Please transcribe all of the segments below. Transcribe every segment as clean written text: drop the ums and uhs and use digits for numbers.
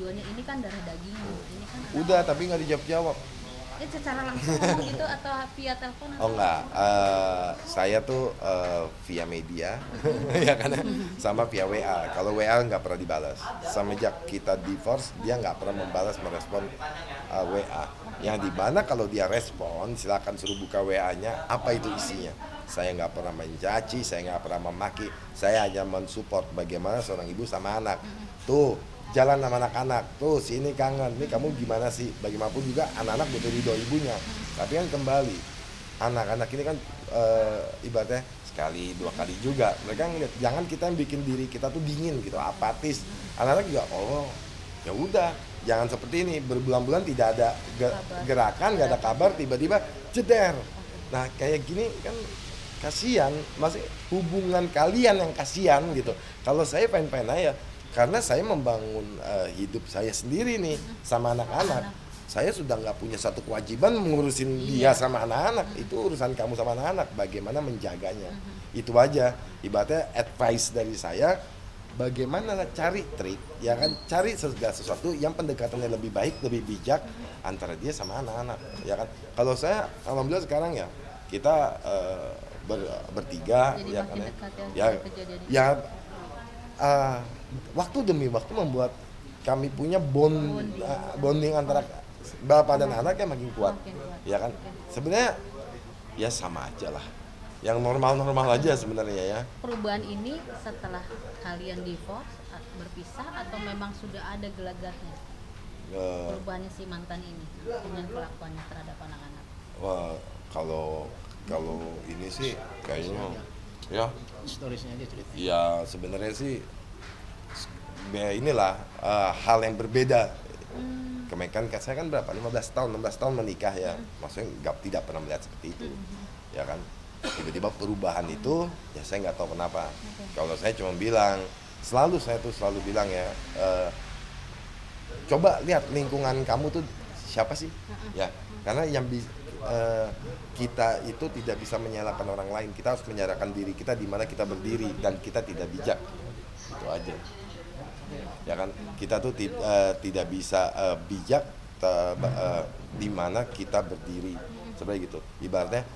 tujuannya ini kan darah daging, ini kan Udah, tapi nggak dijawab-jawab. secara langsung ngomong gitu atau via telepon Oh atau enggak, saya tuh via media, ya kan, sama via WA. Kalau WA nggak pernah dibalas. Semenjak kita divorce, dia nggak pernah merespon WA. Yang dimana kalau dia respon, silakan suruh buka WA-nya, apa itu isinya. Saya nggak pernah mencaci, saya nggak pernah memaki, saya hanya mensupport bagaimana seorang ibu sama anak. Tuh, jalan sama anak-anak, tuh sini kangen, nih kamu gimana sih? Bagaimanapun juga anak-anak butuh ridho ibunya. Tapi kan kembali, anak-anak ini kan ibaratnya sekali dua kali juga mereka ngeliat, jangan kita yang bikin diri kita tuh dingin gitu, apatis. Anak-anak juga oh ya udah, jangan seperti ini berbulan-bulan tidak ada gerakan, nggak ada kabar, tiba-tiba jeder. Nah kayak gini kan kasihan, masih hubungan kalian yang kasihan gitu. Kalau saya pengen-pengen aja, karena saya membangun hidup saya sendiri nih sama anak-anak. Saya sudah nggak punya satu kewajiban mengurusin dia sama anak-anak. Itu urusan kamu sama anak-anak, bagaimana menjaganya. Itu aja, ibaratnya advice dari saya, bagaimana cari trik, ya kan, cari segala sesuatu yang pendekatannya lebih baik, lebih bijak antara dia sama anak-anak, ya kan. Kalau saya, alhamdulillah sekarang ya, kita bertiga, jadi ya makin kan ya, dekat ya, kejadian itu. ya waktu demi waktu membuat kami punya bonding antara bapak dan anak yang makin kuat, Makin kuat. ya kan. Sebenarnya ya sama aja lah, yang normal-normal aja sebenarnya ya. Perubahan ini setelah kalian divorce, berpisah, atau memang sudah ada gelagatnya Eh, perubahannya si mantan ini dengan kelakuannya terhadap anak-anak? Wah, kalau kalau ini sih kayaknya ya, Storiesnya aja cerita. ya sebenarnya sih inilah hal yang berbeda. Kemarin kan saya kan berapa, 15 tahun 16 tahun menikah ya, maksudnya tidak pernah melihat seperti itu, ya kan. Tiba-tiba perubahan itu ya saya nggak tahu kenapa. Kalau saya cuma bilang, saya tuh selalu bilang ya, coba lihat lingkungan kamu tuh siapa sih, ya, karena kita itu tidak bisa menyalahkan orang lain, kita harus menyalahkan diri kita di mana kita berdiri dan kita tidak bijak. Itu aja, ya kan. Kita tuh tidak bisa bijak di mana kita berdiri, seperti gitu. Ibaratnya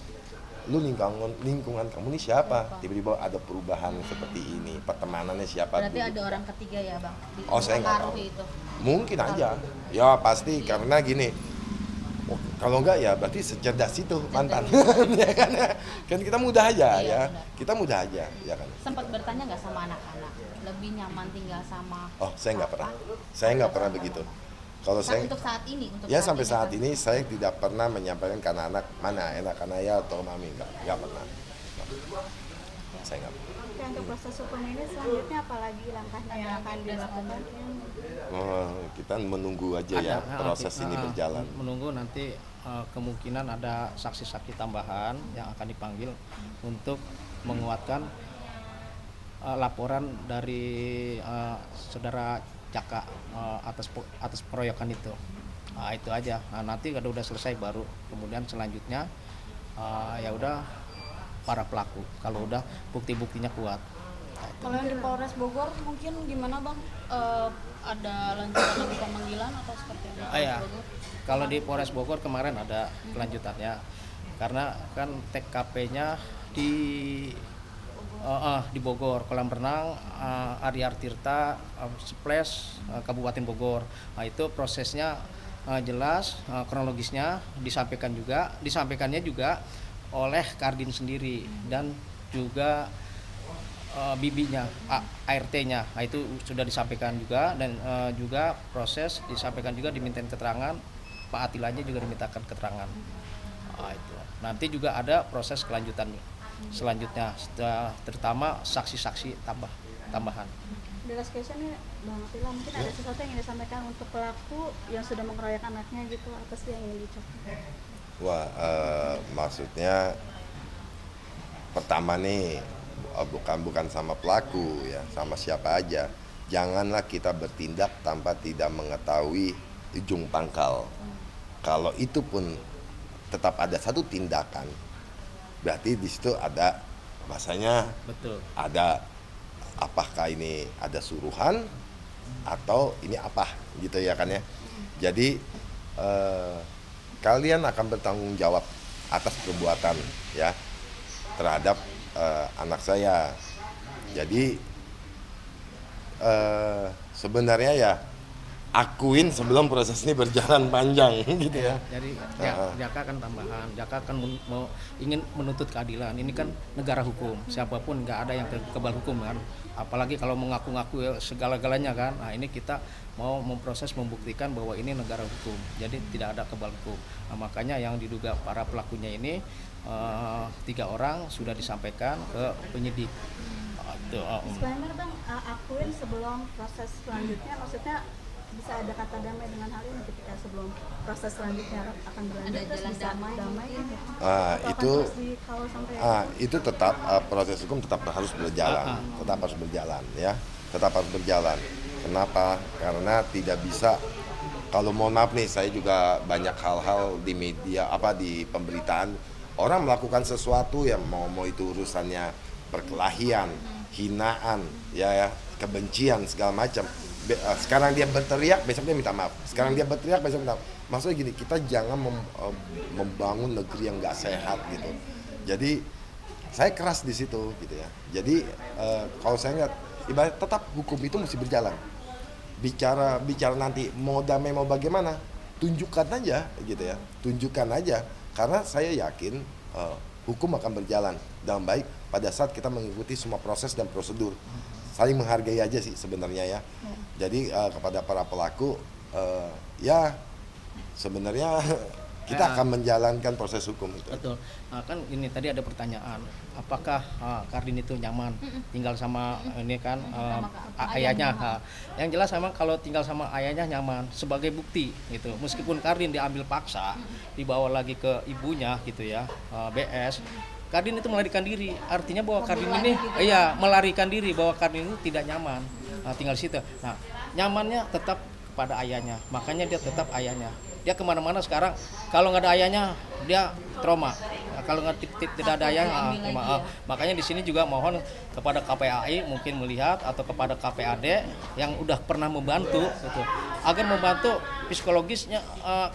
lu lingkungan kamu nih siapa, tiba-tiba ada perubahan seperti ini, pertemanannya siapa Berarti dulu. ada orang ketiga ya bang? Oh, saya nggak tahu. Mempengaruhi itu. Mungkin aja, ya pasti, karena gini, kalau enggak ya berarti secerdas itu mantan. Ya kan, kan kita mudah aja, Iya, ya benar. kita mudah aja, ya kan. Sempat bertanya nggak sama anak-anak lebih nyaman tinggal sama Oh, saya nggak papa? pernah, saya nggak pernah begitu. Kalau saya Untuk saat ini, ya sampai saat kan? ini saya tidak pernah menyampaikan ke anak mana enakan ayah atau mami, nggak pernah. Saya nggak pernah. Oke, untuk proses hukum ini selanjutnya apalagi langkahnya yang akan dilakukan? Kita menunggu aja ya proses ini berjalan. Menunggu nanti kemungkinan ada saksi-saksi tambahan yang akan dipanggil untuk menguatkan laporan dari saudara Caka atas pengeroyokan itu. Nah, itu aja. Nah, nanti kalau udah selesai baru kemudian selanjutnya ya udah para pelaku kalau udah bukti-buktinya kuat. Nah, itu. Kalau yang di Polres Bogor mungkin gimana bang? Ada lanjutan lagi pemanggilan atau seperti apa? Ya, kalau di Polres Bogor kemarin ada kelanjutannya karena kan TKP-nya di Bogor, kolam renang Arya Tirta Splash Kabupaten Bogor. Nah, itu prosesnya jelas, kronologisnya disampaikannya juga oleh Kardin sendiri dan juga bibinya, ART-nya. Nah, itu sudah disampaikan juga dan juga proses disampaikan juga, dimintain keterangan, Pak Atilanya juga dimintakan keterangan. Nah, itu. Nanti juga ada proses selanjutnya terutama saksi-saksi tambahan. The last question nih Bang Atila, mungkin ada sesuatu yang ingin disampaikan untuk pelaku yang sudah mengeroyok anaknya gitu, apa sih yang ingin diucapkan? Wah, maksudnya pertama nih, bukan sama pelaku ya, sama siapa aja. Janganlah kita bertindak tanpa tidak mengetahui ujung pangkal. Kalau itu pun tetap ada satu tindakan, berarti di situ ada masanya, Betul. ada apakah ini ada suruhan atau ini apa gitu ya kan ya. Jadi kalian akan bertanggung jawab atas perbuatan ya terhadap anak saya. Jadi sebenarnya ya akuin sebelum proses ini berjalan panjang gitu ya. Jadi Jaka kan tambahan, Jaka kan ingin menuntut keadilan. Ini kan negara hukum, siapapun nggak ada yang kebal hukum kan. Apalagi kalau mengaku-ngaku ya segala-galanya kan. Nah ini kita mau memproses membuktikan bahwa ini negara hukum, jadi tidak ada kebal hukum. Nah, makanya yang diduga para pelakunya ini 3 orang sudah disampaikan ke penyidik. Disclaimer bang, akuin sebelum proses selanjutnya, maksudnya bisa ada kata damai dengan hal ini ketika sebelum proses selanjutnya akan berlanjut Ada terus jalan bisa damai gitu. Atau Itu akan terus dikawal sampai itu tetap proses hukum tetap harus berjalan, ya, tetap harus berjalan. Kenapa? Karena tidak bisa, kalau mohon maaf nih, saya juga banyak hal-hal di media di pemberitaan orang melakukan sesuatu yang mau itu urusannya perkelahian, hinaan, ya kebencian segala macam. Sekarang dia berteriak, besok dia minta maaf. Sekarang dia berteriak, besok minta maaf. Maksudnya gini, kita jangan membangun negeri yang nggak sehat gitu. Jadi saya keras di situ gitu ya. Jadi kalau saya lihat, ibarat tetap hukum itu mesti berjalan. Bicara nanti mau damai mau bagaimana, tunjukkan aja gitu ya. Tunjukkan aja, karena saya yakin hukum akan berjalan dengan baik pada saat kita mengikuti semua proses dan prosedur. Saling menghargai aja sih sebenarnya ya. Jadi kepada para pelaku ya sebenarnya kita akan menjalankan proses hukum itu. Betul. Nah, kan ini tadi ada pertanyaan, apakah Kardin itu nyaman tinggal sama ini kan ayahnya? Yang jelas memang kalau tinggal sama ayahnya nyaman sebagai bukti gitu. Meskipun Kardin diambil paksa, dibawa lagi ke ibunya gitu ya, BS. Kardin itu melarikan diri, artinya bahwa Kardin ini melarikan diri bahwa Kardin itu tidak nyaman tinggal di situ. Nah, nyamannya tetap kepada ayahnya, makanya dia tetap ayahnya. Dia kemana-mana sekarang, kalau nggak ada ayahnya dia trauma. Kalau tidak ada ayahnya, makanya di sini juga mohon kepada KPAI mungkin melihat atau kepada KPAD yang udah pernah membantu, gitu, agar membantu psikologisnya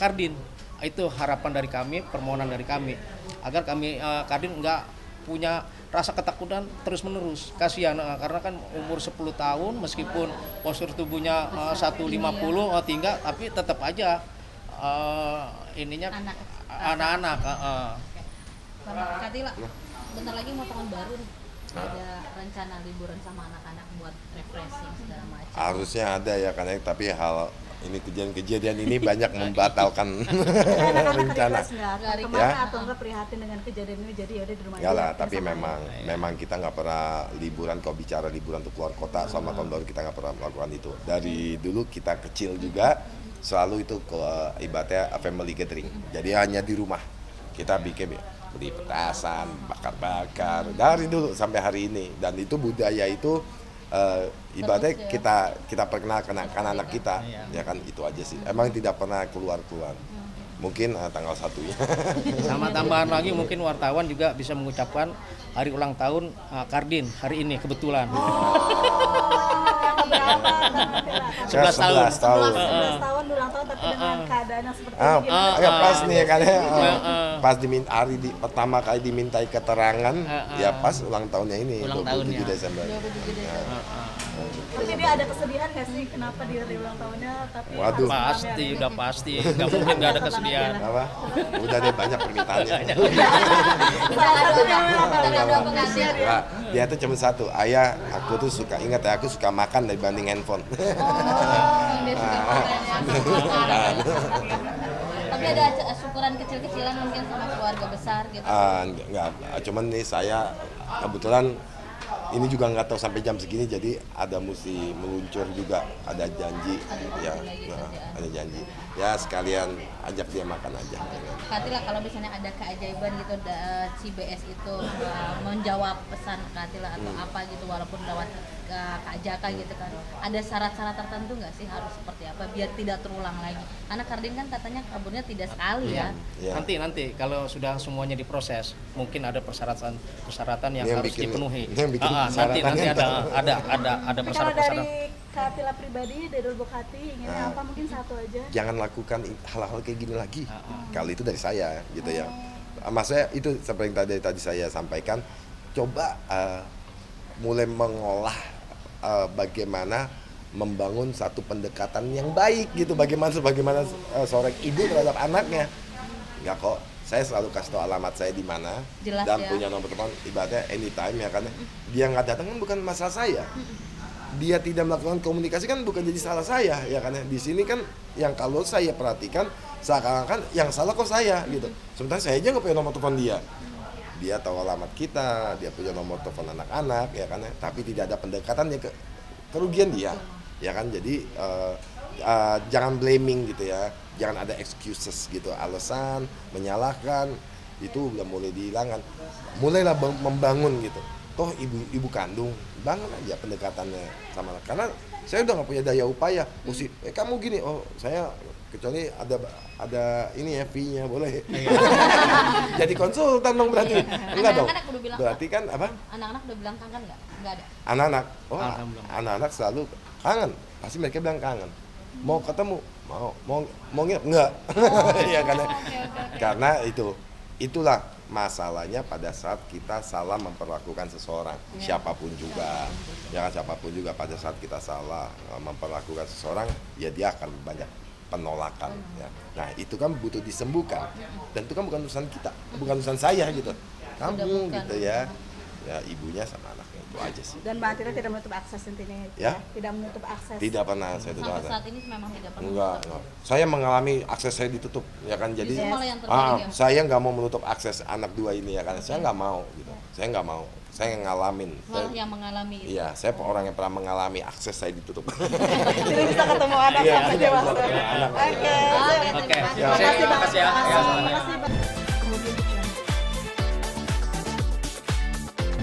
Kardin. Itu harapan dari kami, permohonan dari kami, agar kami Kardin nggak punya rasa ketakutan terus-menerus. Kasihan karena kan umur 10 tahun meskipun postur tubuhnya 150 tinggal, tapi tetap aja ininya anak-anak. Bang Katila, bentar lagi mau tahun baru nih. Ada rencana liburan sama anak-anak buat refreshing segala macam. Harusnya ada ya kan, tapi hal ini kejadian ini banyak membatalkan rencana. Kemana atau enggak prihatin dengan kejadian ini, jadi yaudah di rumah aja. Enggak lah, tapi memang kita nggak pernah liburan. Kalau bicara liburan untuk keluar kota sama tahun baru, kita nggak pernah melakukan itu. Dari dulu kita kecil juga selalu itu ke ibaratnya family gathering. Jadi hanya di rumah kita beli petasan, bakar-bakar dari dulu sampai hari ini. Dan itu budaya itu ibaratnya kita perkenalkan anak kita, ya kan, itu aja sih. Emang tidak pernah keluar. Mungkin tanggal 1-nya. Sama tambahan lagi, mungkin wartawan juga bisa mengucapkan hari ulang tahun Kardin hari ini kebetulan. 11 tahun. 11 tahun ulang tahun, tapi dengan keadaan yang seperti ini gimana? Ya pas nih ya kan ya. Pas pertama kali dimintai keterangan, ya pas ulang tahunnya ini, Ulang 27 tahunnya. Desember. Tapi dia ada kesedihan nggak sih kenapa di hari ulang tahunnya? Tapi Waduh. Pasti, udah pasti. Nggak mungkin nggak ada kesedihan. Apa? Udah deh, banyak permintaannya. Nah, dia tuh cuma satu, ayah, aku tuh suka, ingat ya, aku suka makan dibanding handphone. Dia suka makan. Tapi ada syukuran kecil-kecilan mungkin sama keluarga besar gitu. Enggak, cuman nih saya kebetulan ini juga nggak tahu sampai jam segini, jadi ada mesti meluncur juga, ada janji, ada janji. Ya sekalian ajak dia makan aja. Katila, kalau misalnya ada keajaiban gitu, si BS itu menjawab pesan Katila atau apa gitu, walaupun lewat Kak Jaka gitu kan, ada syarat-syarat tertentu nggak sih harus seperti apa biar tidak terulang lagi? Karena Kardin kan katanya kaburnya tidak sekali ya. Ya. Nanti kalau sudah semuanya diproses, mungkin ada persyaratan yang Yang harus bikin- dipenuhi. yang bikin Nanti persyaratannya ada Tapi kalau persyaratan. dari Kak Tila pribadi, dari lubuk hati, inginnya apa? Mungkin satu aja. Jangan lakukan hal-hal kayak gini lagi. Kalau itu dari saya gitu ya. Maksudnya itu seperti yang tadi saya sampaikan, coba mulai mengolah bagaimana membangun satu pendekatan yang baik gitu, bagaimana seorang ibu terhadap anaknya. Enggak kok, saya selalu kasih tahu alamat saya di mana Jelas dan ya. punya nomor telepon ibaratnya anytime ya, karena dia nggak datang kan bukan masalah saya. Dia tidak melakukan komunikasi kan bukan jadi salah saya ya, karena di sini kan yang kalau saya perhatikan seakan-akan yang salah kok saya gitu. Sementara saya aja nggak punya nomor telepon dia. Dia tahu alamat kita, dia punya nomor telepon anak-anak ya kan, tapi tidak ada pendekatan yang kerugian dia ya kan. Jadi jangan blaming gitu ya, jangan ada excuses gitu, alasan menyalahkan itu udah mulai dihilangkan. Mulailah membangun gitu. Toh ibu kandung, bangun aja pendekatannya sama anak. Karena saya udah nggak punya daya upaya. Mesti kamu gini, oh saya kecuali ada ini ya fee-nya boleh. Jadi konsultan dong berarti. Enggak dong. Anak-anak udah bilang Berarti kan apa? Anak-anak udah bilang kangen nggak? Nggak ada. Anak-anak, oh Alhamdulillah. anak-anak selalu kangen. Pasti mereka bilang kangen. Mau ketemu, mau nginep enggak? Ya karena itulah masalahnya pada saat kita salah memperlakukan seseorang, siapapun juga, ya kan, siapapun juga pada saat kita salah memperlakukan seseorang, ya dia akan banyak penolakan. Ya. Nah itu kan butuh disembuhkan, dan itu kan bukan urusan kita, bukan urusan saya gitu, kamu gitu ya, ya ibunya sama anaknya itu aja sih. Dan Mbak Tila tidak menutup akses intinya itu. Ya? Tidak menutup akses. Tidak pernah saya tutup Sampai akses. saat ini memang tidak pernah. Enggak. Saya mengalami akses saya ditutup ya kan, jadi Justru malah yang terbalik ya. saya nggak mau menutup akses anak dua ini ya kan, saya nggak mau gitu, saya nggak mau, saya ngalamin. Malah yang mengalami itu. Iya, saya orang yang pernah mengalami akses saya ditutup. Tidak bisa ketemu anak Iya, sampai tidak bisa dewasa. ketemu anak. Oke. Oke, Oke, terima terima kasih. kasih ya. Terima kasih, Pak.